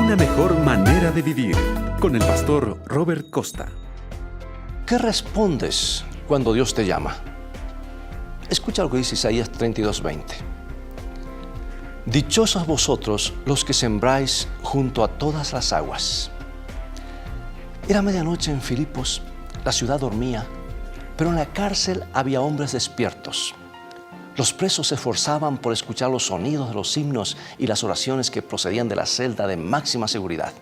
Una mejor manera de vivir con el pastor Robert Costa. ¿Qué respondes cuando Dios te llama? Escucha lo que dice Isaías 32:20. Dichosos vosotros los que sembráis junto a todas las aguas. Era medianoche en Filipos, la ciudad dormía, pero en la cárcel había hombres despiertos. Los presos se esforzaban por escuchar los sonidos de los himnos y las oraciones que procedían de la celda de máxima seguridad.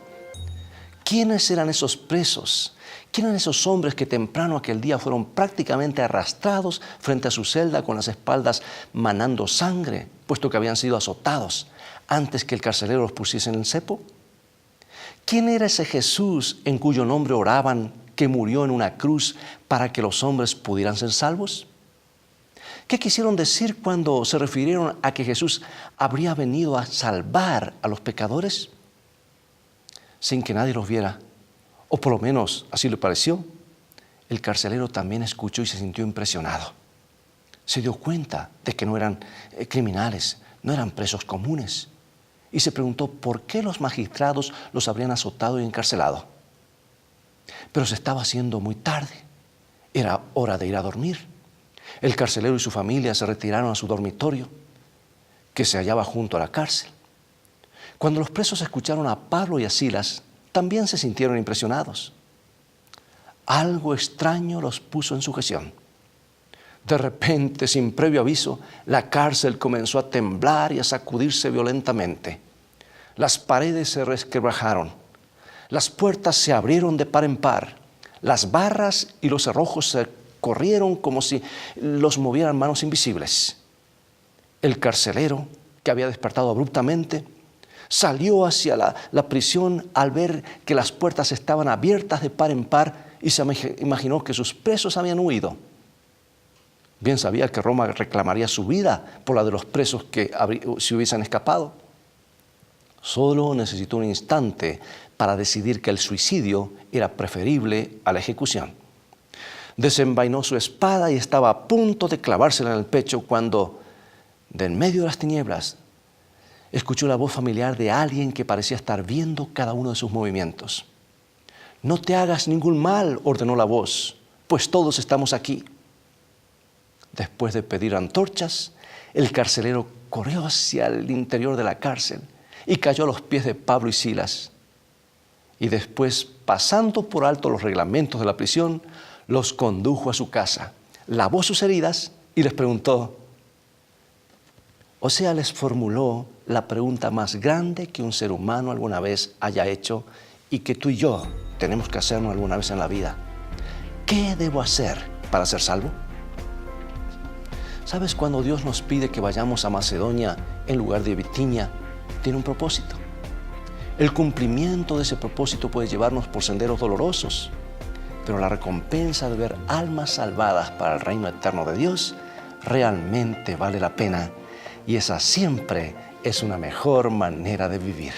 ¿Quiénes eran esos presos? ¿Quiénes eran esos hombres que temprano aquel día fueron prácticamente arrastrados frente a su celda con las espaldas manando sangre, puesto que habían sido azotados antes que el carcelero los pusiese en el cepo? ¿Quién era ese Jesús en cuyo nombre oraban, que murió en una cruz para que los hombres pudieran ser salvos? ¿Qué quisieron decir cuando se refirieron a que Jesús habría venido a salvar a los pecadores? Sin que nadie los viera, o por lo menos así le pareció, el carcelero también escuchó y se sintió impresionado. Se dio cuenta de que no eran criminales, no eran presos comunes, y se preguntó por qué los magistrados los habrían azotado y encarcelado. Pero se estaba haciendo muy tarde, era hora de ir a dormir. El carcelero y su familia se retiraron a su dormitorio, que se hallaba junto a la cárcel. Cuando los presos escucharon a Pablo y a Silas, también se sintieron impresionados. Algo extraño los puso en sujeción. De repente, sin previo aviso, la cárcel comenzó a temblar y a sacudirse violentamente. Las paredes se resquebrajaron, las puertas se abrieron de par en par, las barras y los cerrojos se corrieron como si los movieran manos invisibles. El carcelero, que había despertado abruptamente, salió hacia la prisión al ver que las puertas estaban abiertas de par en par y se imaginó que sus presos habían huido. Bien sabía que Roma reclamaría su vida por la de los presos que se hubiesen escapado. Solo necesitó un instante para decidir que el suicidio era preferible a la ejecución. Desenvainó su espada y estaba a punto de clavársela en el pecho cuando, de en medio de las tinieblas, escuchó la voz familiar de alguien que parecía estar viendo cada uno de sus movimientos. «No te hagas ningún mal», ordenó la voz, «pues todos estamos aquí». Después de pedir antorchas, el carcelero corrió hacia el interior de la cárcel y cayó a los pies de Pablo y Silas. Y después, pasando por alto los reglamentos de la prisión, los condujo a su casa, lavó sus heridas y les preguntó. O sea, les formuló la pregunta más grande que un ser humano alguna vez haya hecho y que tú y yo tenemos que hacernos alguna vez en la vida. ¿Qué debo hacer para ser salvo? ¿Sabes? Cuando Dios nos pide que vayamos a Macedonia en lugar de Bitinia, tiene un propósito. El cumplimiento de ese propósito puede llevarnos por senderos dolorosos, pero la recompensa de ver almas salvadas para el reino eterno de Dios realmente vale la pena, y esa siempre es una mejor manera de vivir.